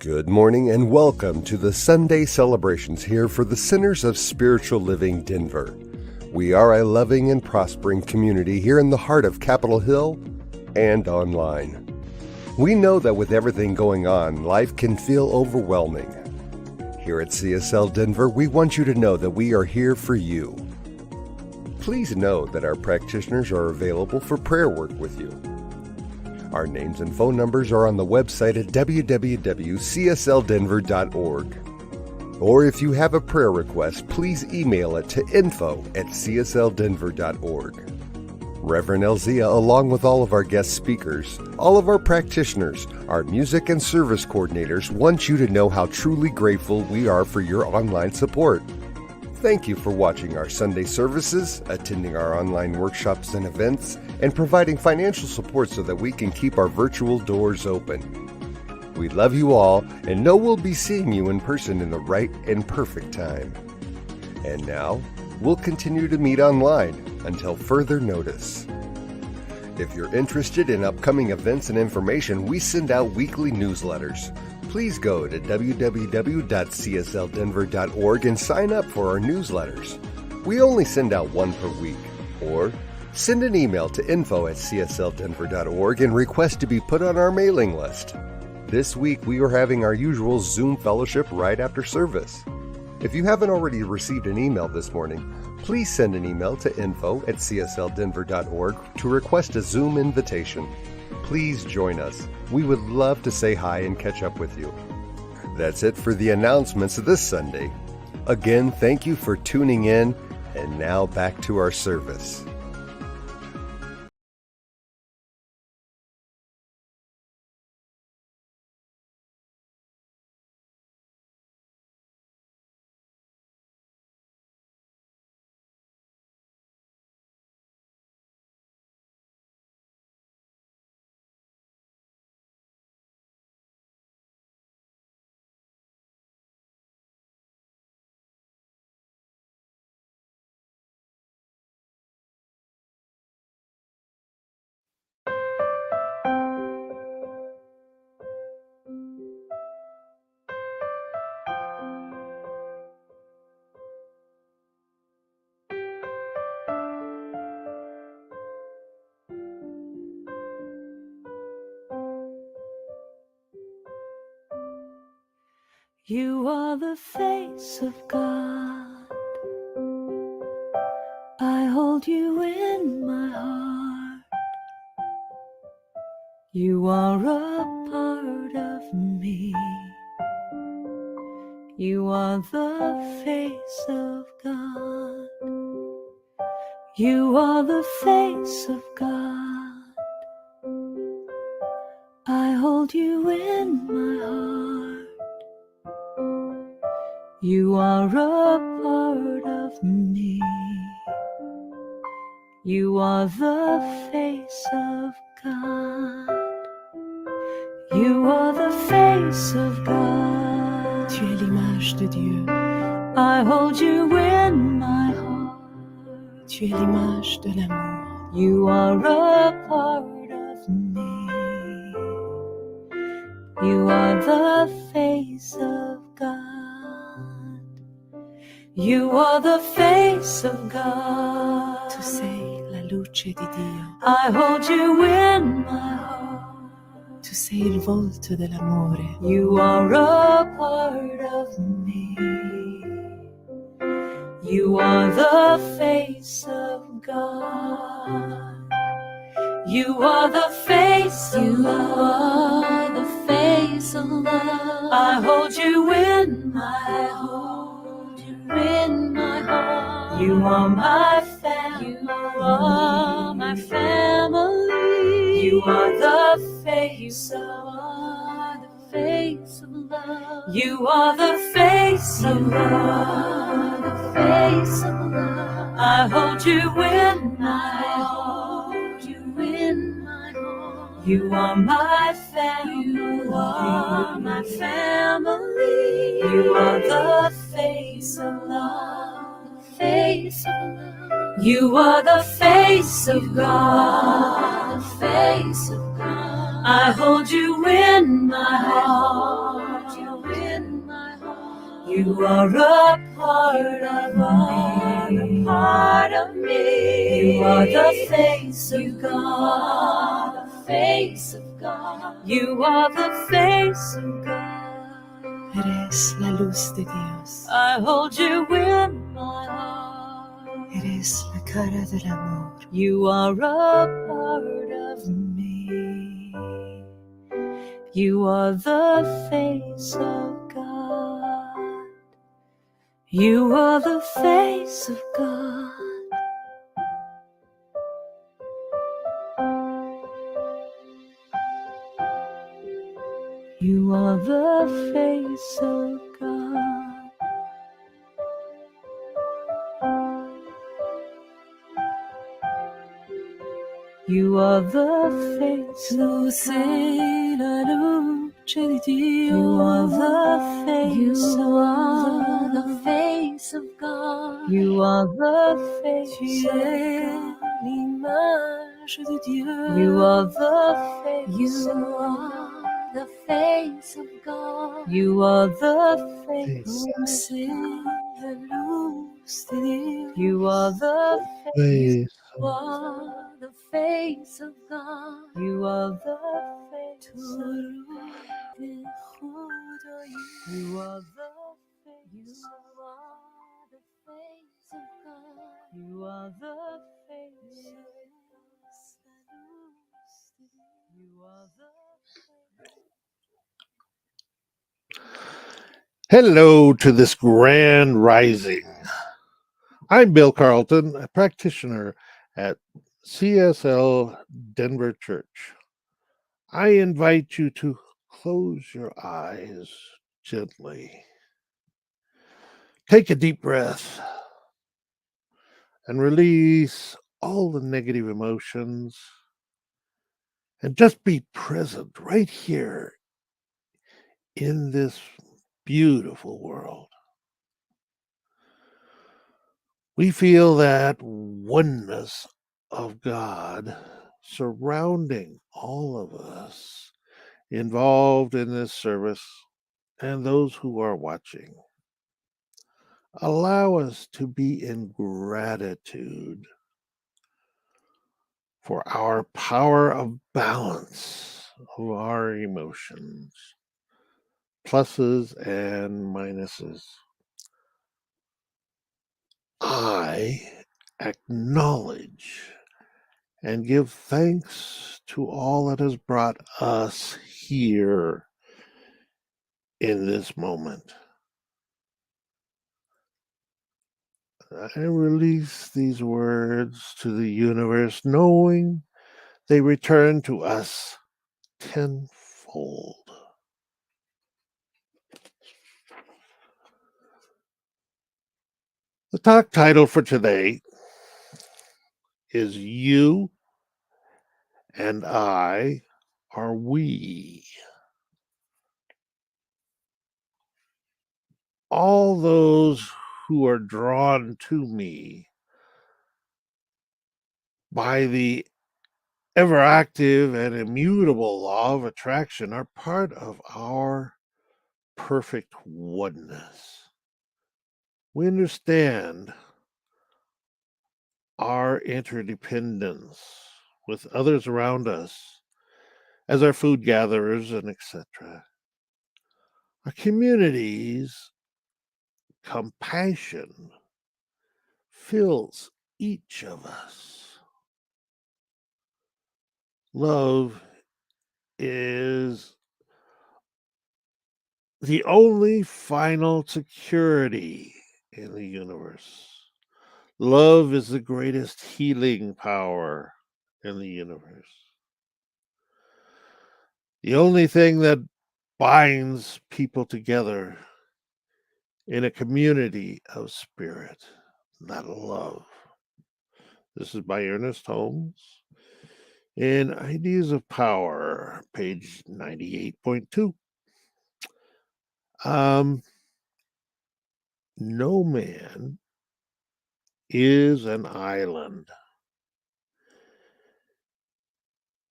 Good morning and welcome to the Sunday celebrations here for the Centers of Spiritual Living Denver. We are a loving and prospering community here in the heart of Capitol Hill and online. We know that with everything going on, life can feel overwhelming. Here at CSL Denver, we want you to know that we are here for you. Please know that our practitioners are available for prayer work with you. Our names and phone numbers are on the website at www.cslddenver.org. Or if you have a prayer request, please email it to info@cslddenver.org. Reverend Elzia, along with all of our guest speakers, all of our practitioners, our music and service coordinators, want you to know how truly grateful we are for your online support. Thank you for watching our Sunday services, attending our online workshops and events, and providing financial support so that we can keep our virtual doors open. We love you all and know we'll be seeing you in person in the right and perfect time. And now, we'll continue to meet online until further notice. If you're interested in upcoming events and information, we send out weekly newsletters. Please go to www.cslddenver.org and sign up for our newsletters. We only send out one per week. Or send an email to info@cslddenver.org and request to be put on our mailing list. This week we are having our usual Zoom fellowship right after service. If you haven't already received an email this morning, please send an email to info@cslddenver.org to request a Zoom invitation. Please join us. We would love to say hi and catch up with you. That's it for the announcements this Sunday. Again, thank you for tuning in, and now back to our service. You are the face of God. I hold you in my heart. You are a part of me. You are the face of God. You are the face of God. I hold you in my heart. You are a part of me. You are the face of God. You are the face of God. Tu es l'image de Dieu. I hold you in my heart. Tu es l'image de l'amour. You are a part of me. You are the face of God. You are the face of God. Tu sei la luce di Dio. I hold you in my heart. Tu sei il volto dell'amore. You are a part of me. You are the face of God. You are the face of love. You are the face of love. I hold you in my heart. In my heart, you are my family. You are my family. You are the face of love. The face of love. You are the face of love. The face of love. I hold you in my heart. You in my heart. You are my family. You are my family. You are the face of love, the face of love. You are the face of God, the face of God. I hold you in my heart. You are a part of me. You are the face of God. The face of God. You are the face of God. Eres la luz de Dios. I hold you in my heart. Eres la cara del amor. You are a part of me. You are the face of God. You are the face of God. You are the face of God. You are the face Luz en la luce di Dio. You are the face You of are the God. face of God. You are the face Tu of es God. l'image de Dieu. You are the face You of God. are the face of God. You are the face Luz en la luz de Dios. You are the face. Face. You are the face of God. You are the face Tu of luz God. dejó de ir. You are the You face. are the face of God. You are the face. Eres la luz de Dios. You are the face. Hello to this grand rising. I'm Bill Carlton, a practitioner at CSL Denver Church. I invite you to close your eyes gently. Take a deep breath and release all the negative emotions and just be present right here in this beautiful world. We feel that oneness of God surrounding all of us involved in this service and those who are watching. Allow us to be in gratitude for our power of balance of our emotions, pluses and minuses. I acknowledge and give thanks to all that has brought us here in this moment. I release these words to the universe, knowing they return to us tenfold. The talk title for today is You and I Are We. All those who are drawn to me by the ever active and immutable law of attraction are part of our perfect oneness. We understand our interdependence with others around us as our food gatherers and etc. Our community's compassion fills each of us. Love is the only final security in the universe. Love is the greatest healing power in the universe. The only thing that binds people together in a community of spirit, not love. This is by Ernest Holmes in Ideas of Power, page 98.2. No man is an island,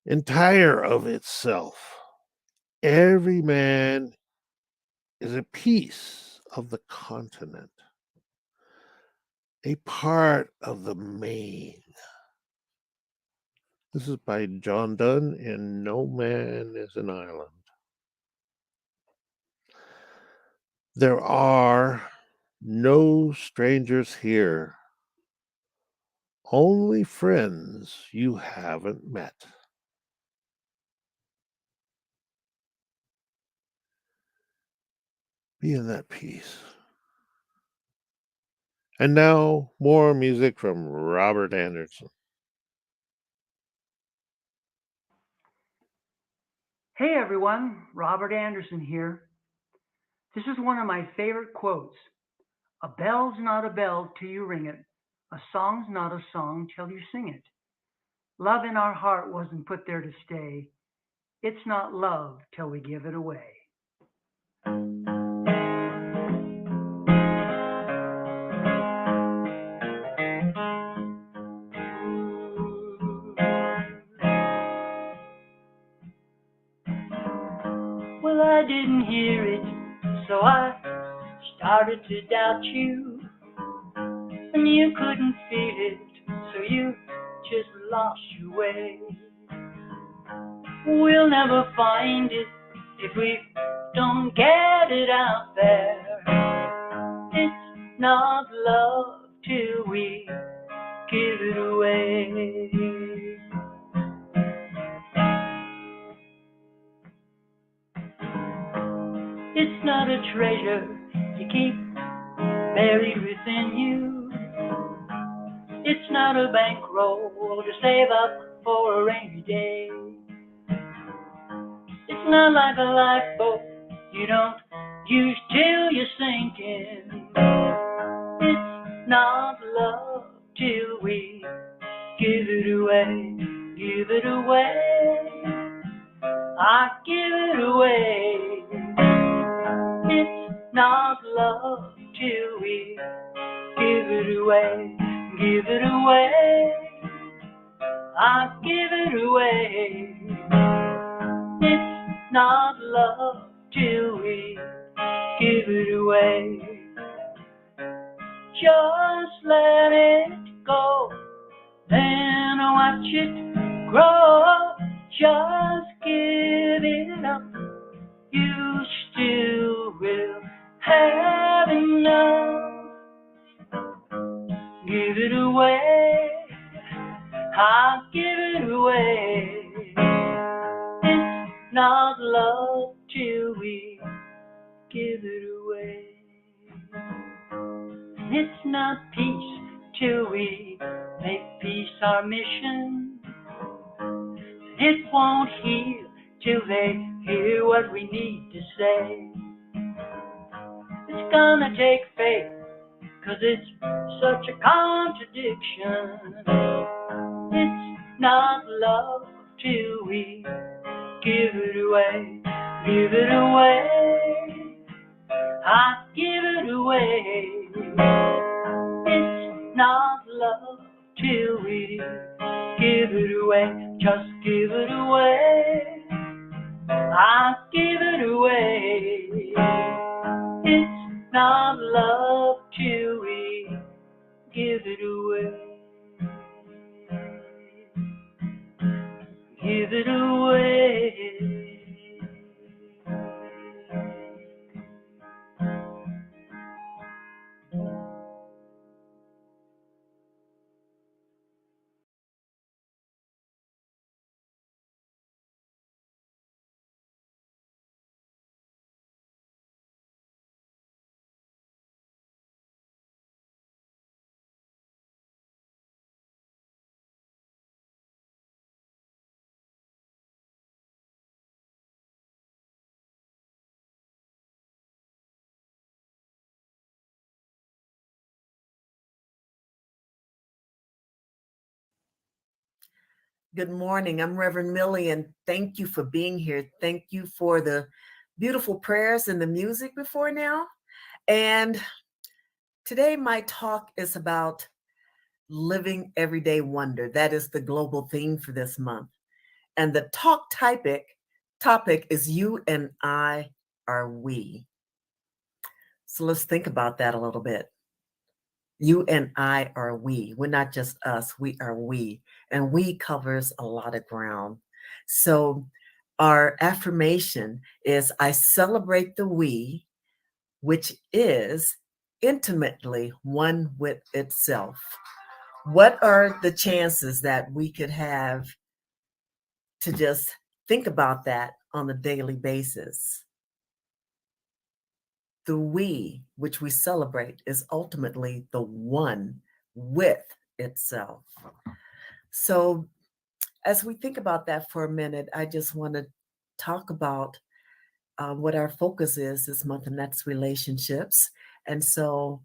entire of itself. Every man is a piece of the continent, a part of the main. This is by John Donne, and No Man is an Island. There are no strangers here, only friends you haven't met. Be in that peace. And now, more music from Robert Anderson. Hey everyone, Robert Anderson here. This is one of my favorite quotes. A bell's not a bell till you ring it. A song's not a song till you sing it. Love in our heart wasn't put there to stay. It's not love till we give it away. Well, I didn't hear it, so I started to doubt you. And you couldn't feel it, so you just lost your way. We'll never find it if we don't get it out there. It's not love till we give it away. It's not a treasure you keep buried within you. It's not a bankroll to save up for a rainy day. It's not like a lifeboat you don't use till you're sinking. It's not love till we give it away. Give it away. I give it away. It's not love till we give it away. Give it away. I give it away. It's not love till we give it away. Just let it go, then watch it grow. Just give it up, you still will have enough. Give it away, I'll give it away. It's not love till we give it away. It's not peace till we make peace our mission. It won't heal till they hear what we need to say. It's gonna take faith, 'cause it's such a contradiction. It's not love till we give it away. Give it away. I give it away. It's not love till we give it away. Just give it away. I give it away. It's not love till we give it away. Give it away. Good morning. I'm Reverend Millie, and thank you for being here. Thank you for the beautiful prayers and the music before now. And today my talk is about living everyday wonder. That is the global theme for this month. And the talk topic is You and I Are We. So let's think about that a little bit. You and I are we. We're not just us, we are we. And we covers a lot of ground. So our affirmation is I celebrate the we, which is intimately one with itself. What are the chances that we could have to just think about that on a daily basis? The we, which we celebrate, is ultimately the one with itself. So, as we think about that for a minute, I just want to talk about what our focus is this month, and that's relationships. And so,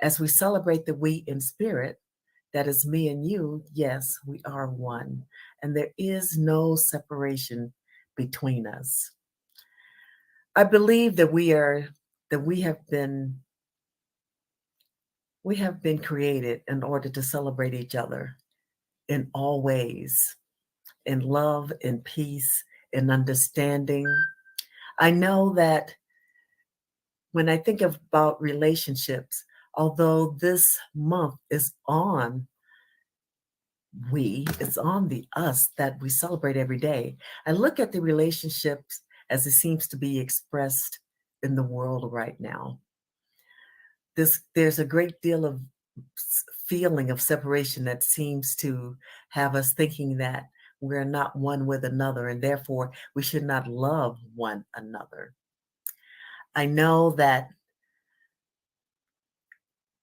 as we celebrate the we in spirit, that is me and you, yes, we are one. And there is no separation between us. I believe that we have been created in order to celebrate each other in all ways, in love, in peace, in understanding. I know that when I think about relationships, although this month is on it's on the us that we celebrate every day, I look at the relationships as it seems to be expressed in the world right now. There's a great deal of feeling of separation that seems to have us thinking that we're not one with another, and therefore we should not love one another. I know that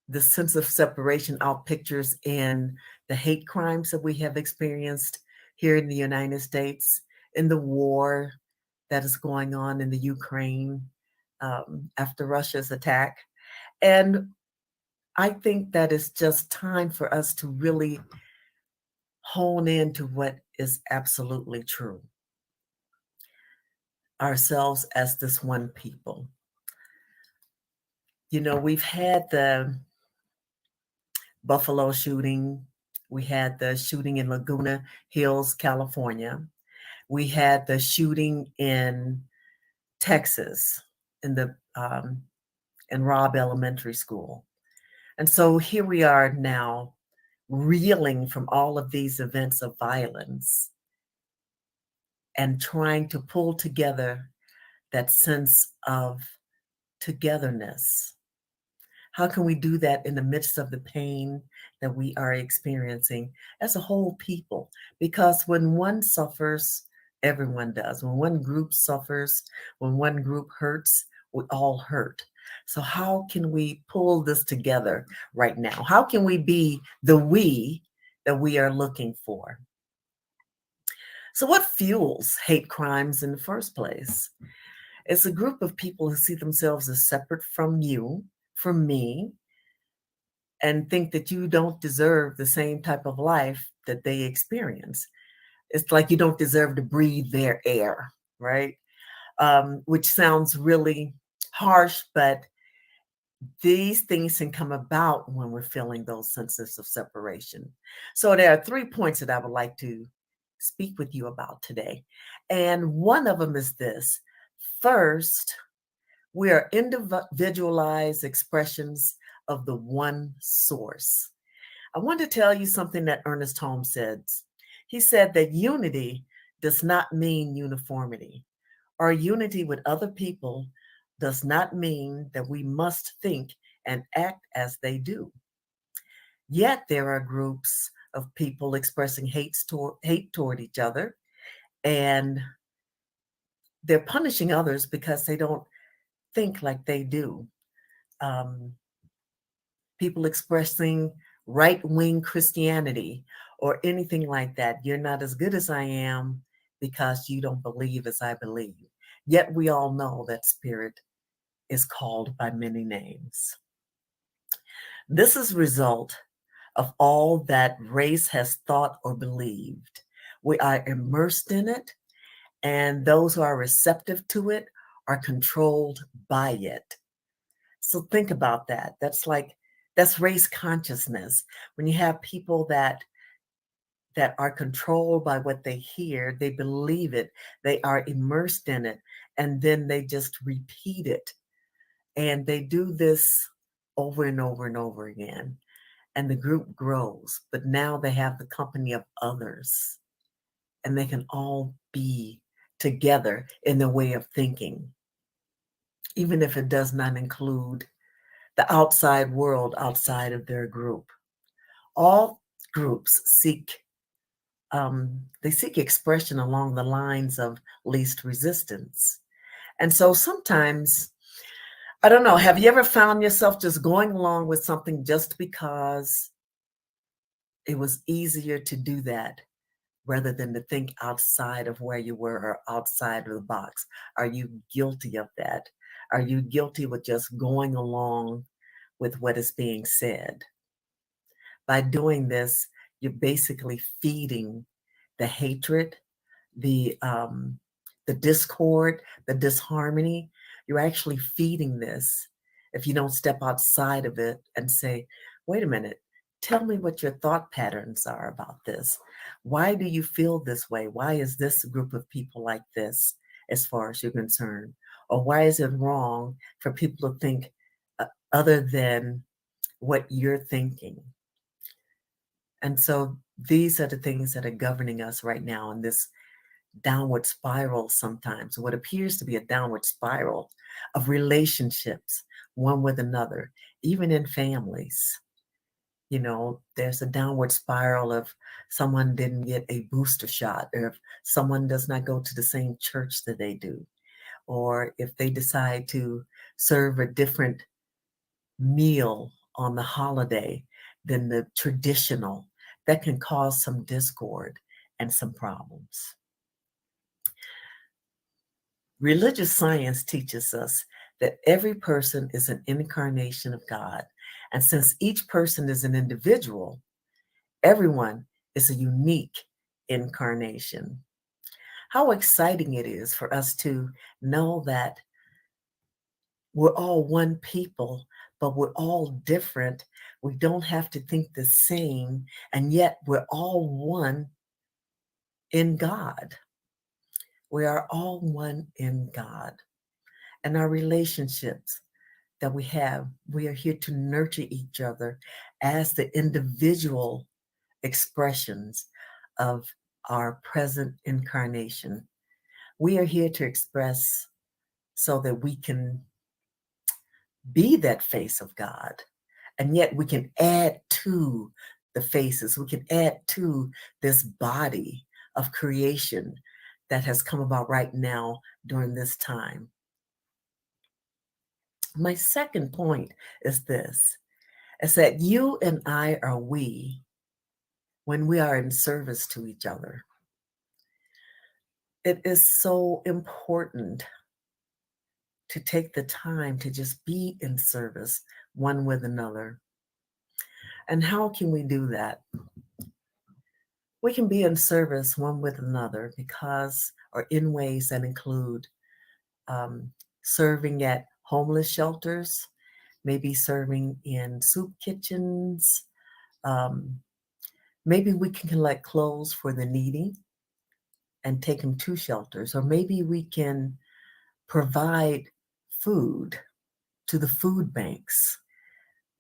the sense of separation outpictures in the hate crimes that we have experienced here in the United States, in the war that is going on in the Ukraine after Russia's attack. And I think that it's just time for us to really hone into what is absolutely true. Ourselves as this one people. You know, we've had the Buffalo shooting. We had the shooting in Laguna Hills, California. We had the shooting in Texas in the in Robb Elementary School. And so here we are now, reeling from all of these events of violence and trying to pull together that sense of togetherness. How can we do that in the midst of the pain that we are experiencing as a whole people? Because when one suffers, everyone does. When one group suffers, when one group hurts, we all hurt. So how can we pull this together right now? How can we be the we that we are looking for? So what fuels hate crimes in the first place? It's a group of people who see themselves as separate from you, from me, and think that you don't deserve the same type of life that they experience. It's like you don't deserve to breathe their air, right? Which sounds really harsh, but these things can come about when we're feeling those senses of separation. So there are 3 points that I would like to speak with you about today. And one of them is this. First, we are individualized expressions of the one source. I want to tell you something that Ernest Holmes said. He said that unity does not mean uniformity. Our unity with other people does not mean that we must think and act as they do. Yet there are groups of people expressing hate toward each other, and they're punishing others because they don't think like they do. People expressing right-wing Christianity or anything like that. You're not as good as I am because you don't believe as I believe. Yet we all know that spirit is called by many names. This is a result of all that race has thought or believed. We are immersed in it, and those who are receptive to it are controlled by it. So think about that. That's race consciousness. When you have people that are controlled by what they hear, they believe it, they are immersed in it, and then they just repeat it. And they do this over and over and over again. And the group grows, but now they have the company of others, and they can all be together in their way of thinking, even if it does not include the outside world outside of their group. All groups seek they seek expression along the lines of least resistance. And so sometimes, I don't know, have you ever found yourself just going along with something just because it was easier to do that rather than to think outside of where you were or outside of the box? Are you guilty of that? Are you guilty with just going along with what is being said? By doing this, you're basically feeding the hatred, the discord, the disharmony. You're actually feeding this if you don't step outside of it and say, wait a minute, tell me what your thought patterns are about this. Why do you feel this way? Why is this group of people like this as far as you're concerned? Or why is it wrong for people to think other than what you're thinking? And so these are the things that are governing us right now in this downward spiral sometimes, what appears to be a downward spiral of relationships, one with another, even in families. You know, there's a downward spiral of someone didn't get a booster shot, or if someone does not go to the same church that they do, or if they decide to serve a different meal on the holiday than the traditional, that can cause some discord and some problems. Religious science teaches us that every person is an incarnation of God. And since each person is an individual, everyone is a unique incarnation. How exciting it is for us to know that we're all one people, but we're all different. We don't have to think the same, and yet we're all one in God. We are all one in God. And our relationships that we have, we are here to nurture each other as the individual expressions of our present incarnation. We are here to express so that we can be that face of God, and yet we can add to the faces. We can add to this body of creation that has come about right now during this time. My second point is this, is that you and I are we when we are in service to each other. It is so important to take the time to just be in service one with another. And how can we do that? We can be in service one with another because, or in ways that include serving at homeless shelters, maybe serving in soup kitchens. Maybe we can collect clothes for the needy and take them to shelters, or maybe we can provide food to the food banks,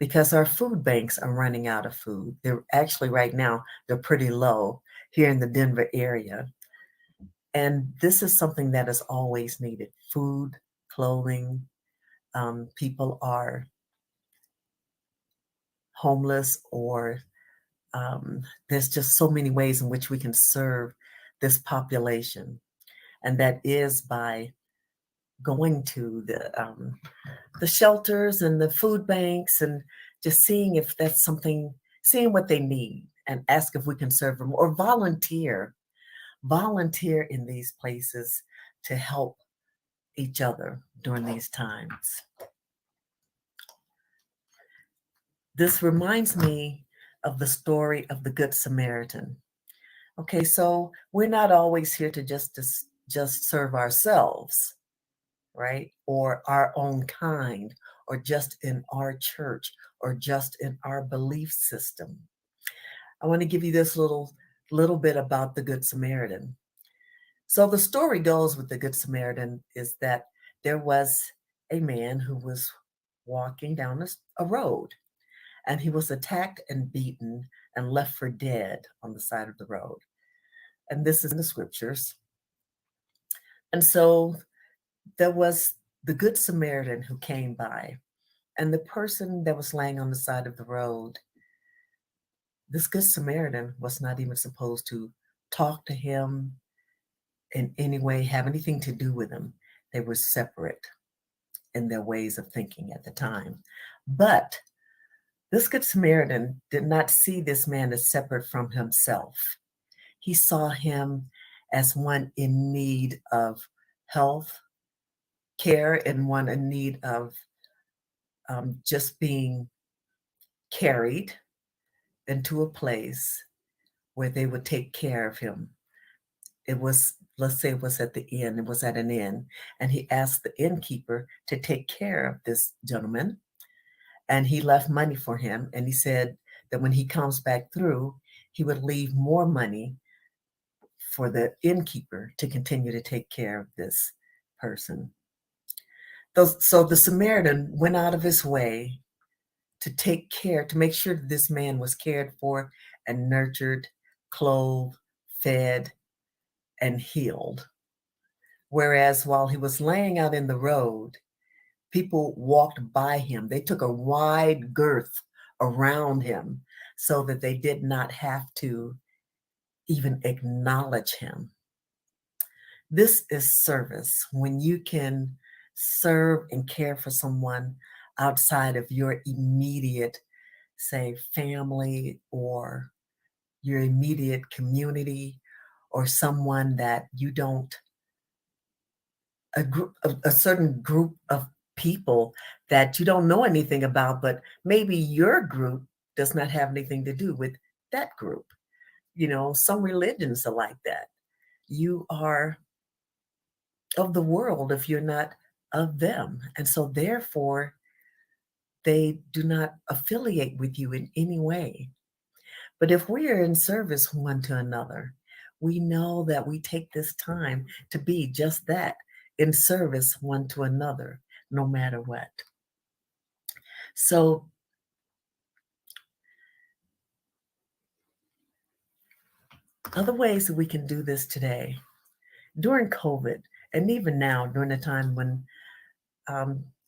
because our food banks are running out of food. They're actually right now, they're pretty low here in the Denver area. And this is something that is always needed: food, clothing. People are homeless, or there's just so many ways in which we can serve this population. And that is by going to the shelters and the food banks and just seeing if that's something, seeing what they need and ask if we can serve them, or volunteer in these places to help each other during these times. This reminds me of the story of the Good Samaritan. Okay, so we're not always here to just serve ourselves, right? Or our own kind, or just in our church, or just in our belief system. I want to give you this little bit about the Good Samaritan. So the story goes with the Good Samaritan is that there was a man who was walking down a road, and he was attacked and beaten and left for dead on the side of the road. And this is in the scriptures. And so there was the Good Samaritan who came by, and the person that was laying on the side of the road, this Good Samaritan was not even supposed to talk to him in any way, have anything to do with him. They were separate in their ways of thinking at the time. But this Good Samaritan did not see this man as separate from himself. He saw him as one in need of health care and one in need of just being carried into a place where they would take care of him. It was, let's say it was at the inn, it was at an inn, and he asked the innkeeper to take care of this gentleman, and he left money for him, and he said that when he comes back through, he would leave more money for the innkeeper to continue to take care of this person. So the Samaritan went out of his way to take care, to make sure that this man was cared for and nurtured, clothed, fed, and healed. Whereas while he was laying out in the road, people walked by him. They took a wide girth around him so that they did not have to even acknowledge him. This is service, when you can serve and care for someone outside of your immediate, say, family or your immediate community, or someone that you don't, a certain group of people that you don't know anything about, but maybe your group does not have anything to do with that group. You know, some religions are like that. You are of the world if you're not of them. And so therefore, they do not affiliate with you in any way. But if we are in service one to another, we know that we take this time to be just that, in service one to another, no matter what. So other ways that we can do this today, during COVID, and even now during a time when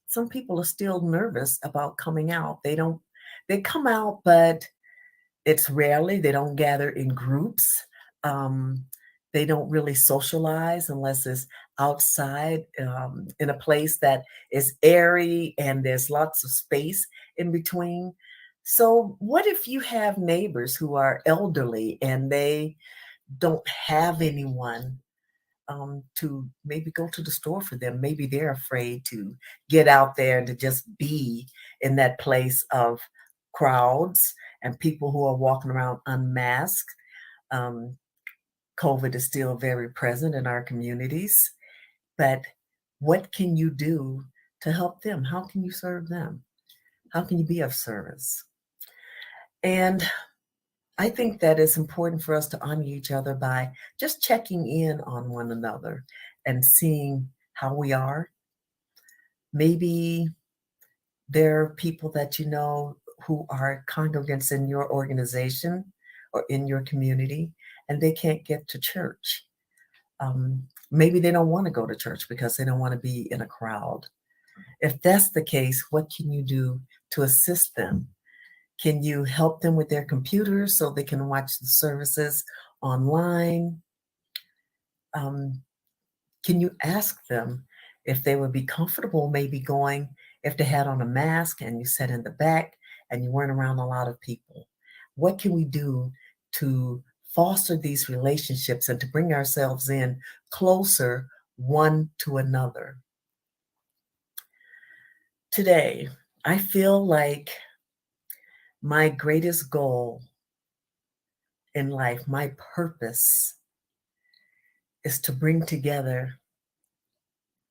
some people are still nervous about coming out. They come out, but it's rarely. They don't gather in groups. They don't really socialize unless it's outside in a place that is airy and there's lots of space in between. So what if you have neighbors who are elderly and they don't have anyone to maybe go to the store for them? Maybe they're afraid to get out there and to just be in that place of crowds and people who are walking around unmasked. COVID is still very present in our communities, but what can you do to help them? How can you serve them? How can you be of service? And I think that it's important for us to honor each other by just checking in on one another and seeing how we are. Maybe there are people that you know who are congregants in your organization or in your community, and they can't get to church. Maybe they don't want to go to church because they don't want to be in a crowd. If that's the case, what can you do to assist them? Can you help them with their computers so they can watch the services online? Can you ask them if they would be comfortable maybe going, if they had on a mask and you sat in the back and you weren't around a lot of people? What can we do to foster these relationships and to bring ourselves in closer one to another? Today, I feel like my greatest goal in life, my purpose, is to bring together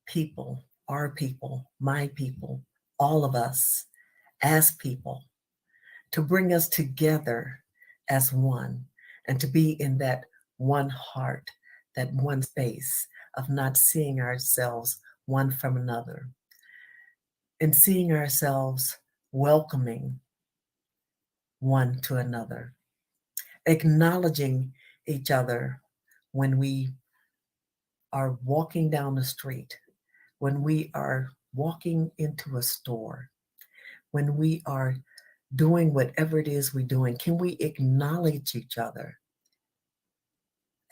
people, our people, my people, all of us as people, to bring us together as one, and to be in that one heart, that one space of not seeing ourselves one from another. and seeing ourselves welcoming one to another, acknowledging each other when we are walking down the street, when we are walking into a store, when we are doing whatever it is we're doing. Can we acknowledge each other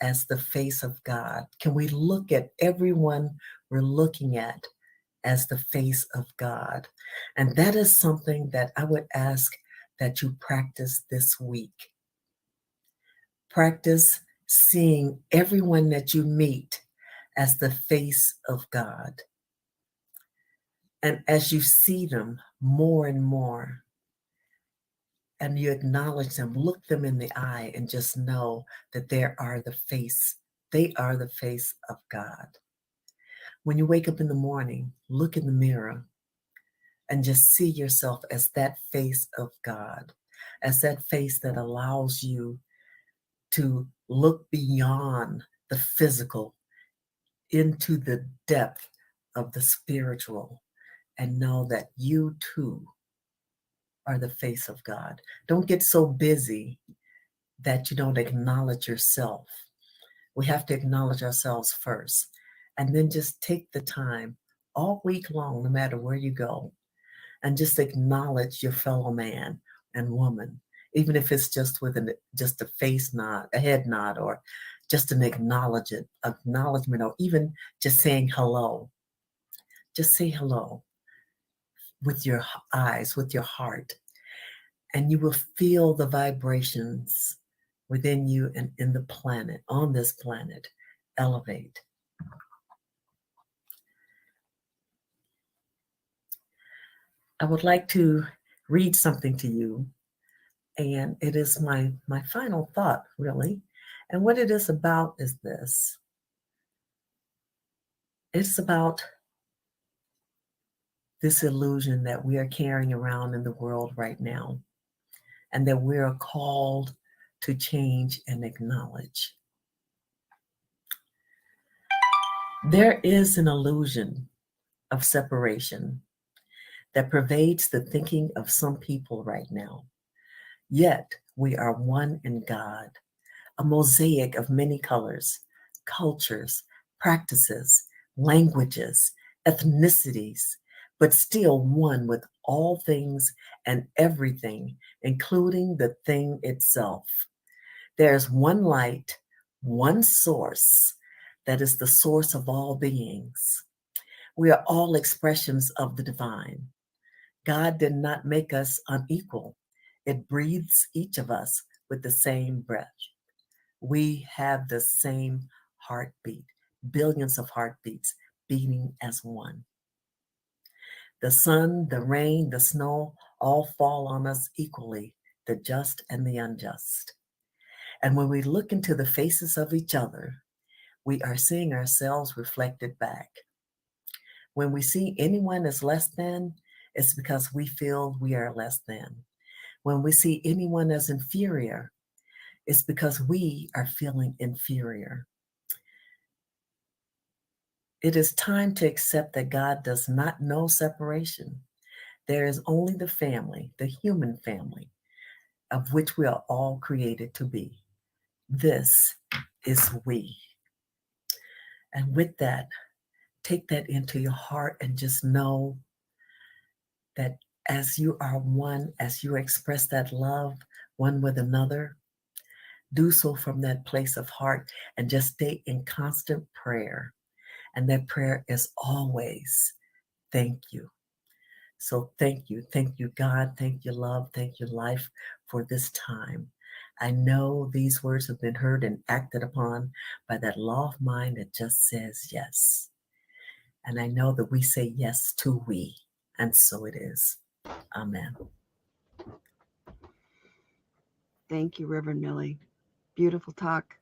as the face of God? Can we look at everyone we're looking at as the face of God? And that is something that I would ask that you practice this week. Practice seeing everyone that you meet as the face of God. And as you see them more and more, and you acknowledge them, look them in the eye and just know that they are the face of God. When you wake up in the morning, look in the mirror and just see yourself as that face of God, as that face that allows you to look beyond the physical into the depth of the spiritual and know that you too are the face of God. Don't get so busy that you don't acknowledge yourself. We have to acknowledge ourselves first, and then just take the time all week long, no matter where you go, and just acknowledge your fellow man and woman, even if it's just with just a face nod, a head nod, or just an acknowledgement, or even just saying hello. Just say hello with your eyes, with your heart, and you will feel the vibrations within you and in the planet, on this planet, elevate. I would like to read something to you, and it is my final thought, really. And what it is about is this. It's about this illusion that we are carrying around in the world right now, and that we are called to change and acknowledge. There is an illusion of separation that pervades the thinking of some people right now. Yet we are one in God, a mosaic of many colors, cultures, practices, languages, ethnicities, but still one with all things and everything, including the thing itself. There's one light, one source that is the source of all beings. We are all expressions of the divine. God did not make us unequal. It breathes each of us with the same breath. We have the same heartbeat, billions of heartbeats beating as one. The sun, the rain, the snow all fall on us equally, the just and the unjust. And when we look into the faces of each other, we are seeing ourselves reflected back. When we see anyone as less than, it's because we feel we are less than. When we see anyone as inferior, it's because we are feeling inferior. It is time to accept that God does not know separation. There is only the family, the human family, of which we are all created to be. This is we. And with that, take that into your heart and just know that as you are one, as you express that love one with another, do so from that place of heart and just stay in constant prayer. And that prayer is always, thank you. So thank you, God, thank you, love, thank you, life, for this time. I know these words have been heard and acted upon by that law of mind that just says yes. And I know that we say yes to we, and so it is. Amen. Thank you, Reverend Millie. Beautiful talk.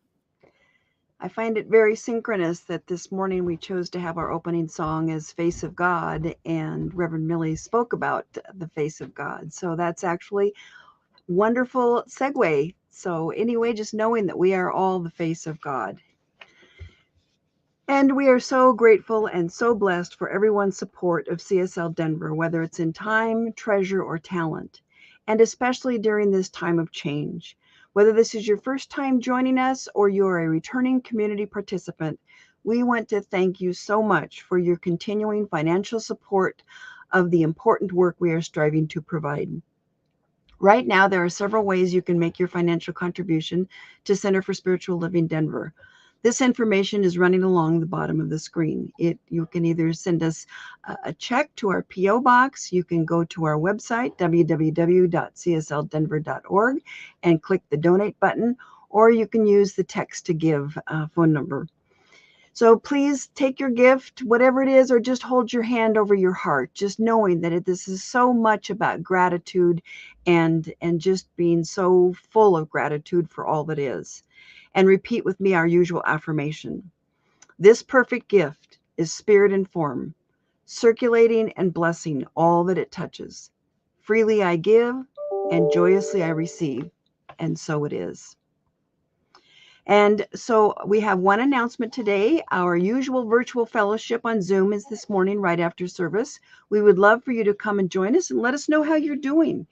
I find it very synchronous that this morning we chose to have our opening song as Face of God, and Reverend Millie spoke about the face of God. So that's actually wonderful segue. So anyway, just knowing that we are all the face of God. And we are so grateful and so blessed for everyone's support of CSL Denver, whether it's in time, treasure, or talent, and especially during this time of change. Whether this is your first time joining us or you're a returning community participant, we want to thank you so much for your continuing financial support of the important work we are striving to provide. Right now, there are several ways you can make your financial contribution to Center for Spiritual Living Denver. This information is running along the bottom of the screen. You can either send us a check to our P.O. box. You can go to our website, www.csldenver.org, and click the donate button, or you can use the text to give phone number. So please take your gift, whatever it is, or just hold your hand over your heart, just knowing that this is so much about gratitude and just being so full of gratitude for all that is. And repeat with me our usual affirmation. This perfect gift is spirit and form, circulating and blessing all that it touches. Freely I give, and joyously I receive, and so it is. And so we have one announcement today. Our usual virtual fellowship on Zoom is this morning right after service. We would love for you to come and join us and let us know how you're doing.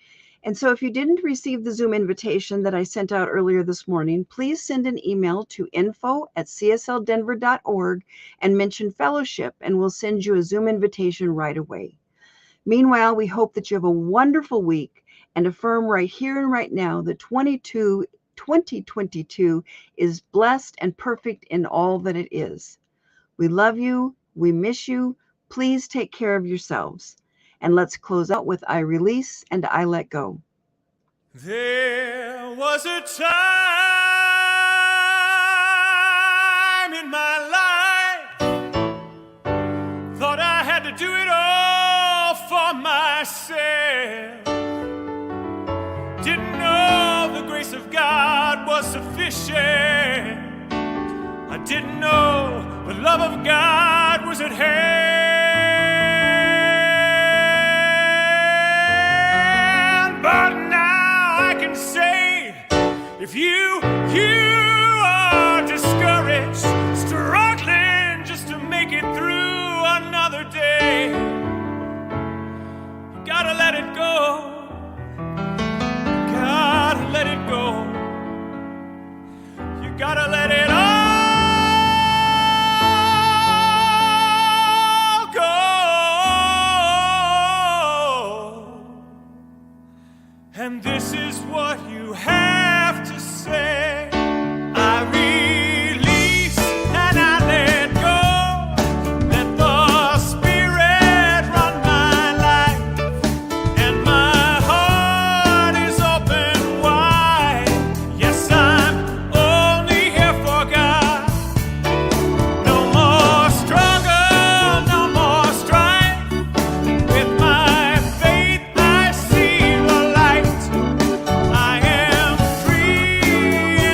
And so if you didn't receive the Zoom invitation that I sent out earlier this morning, please send an email to info@csldenver.org and mention fellowship, and we'll send you a Zoom invitation right away. Meanwhile, we hope that you have a wonderful week and affirm right here and right now that 2022 is blessed and perfect in all that it is. We love you. We miss you. Please take care of yourselves. And let's close out with I release and I let go. There was a time in my life, thought I had to do it all for myself. Didn't know the grace of God was sufficient. I didn't know the love of God was at hand. But now I can say, if you are discouraged, struggling just to make it through another day, you gotta let it go. Gotta let it go. You gotta let it all go. And this is what you have to say. I release and I let go. Let the Spirit run my life, and my heart is open wide. Yes, I'm only here for God. No more struggle, no more strife. With my faith I see the light. I am free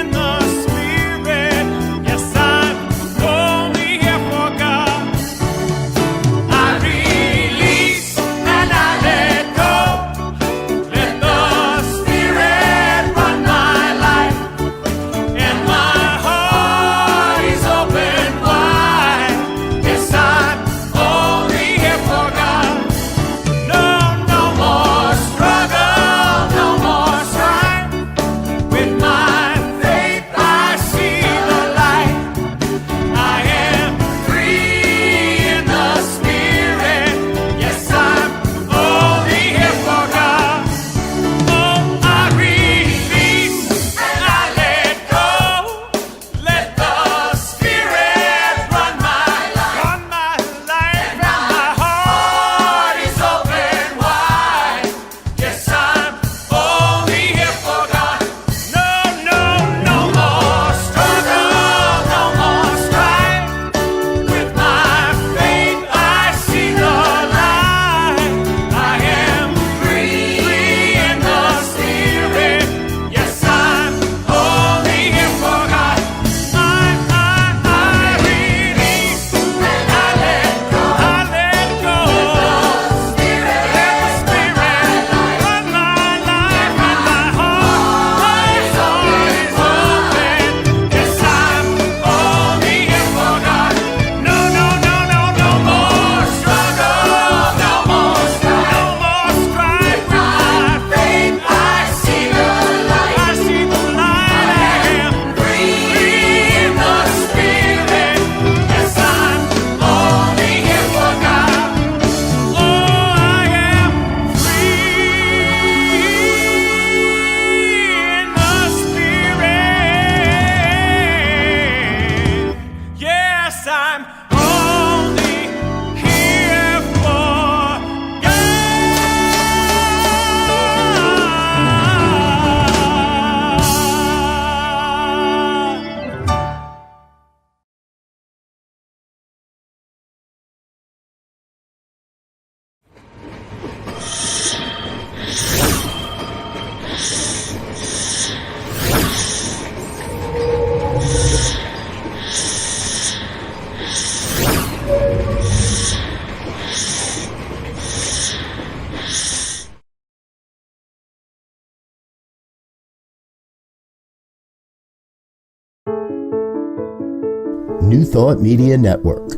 New Thought Media Network.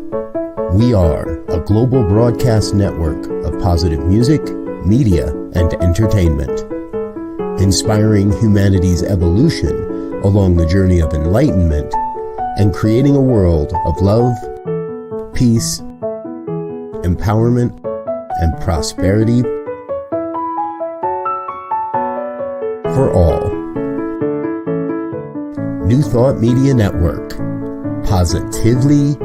We are a global broadcast network of positive music, media, and entertainment, inspiring humanity's evolution along the journey of enlightenment and creating a world of love, peace, empowerment, and prosperity for all. New Thought Media Network. Positively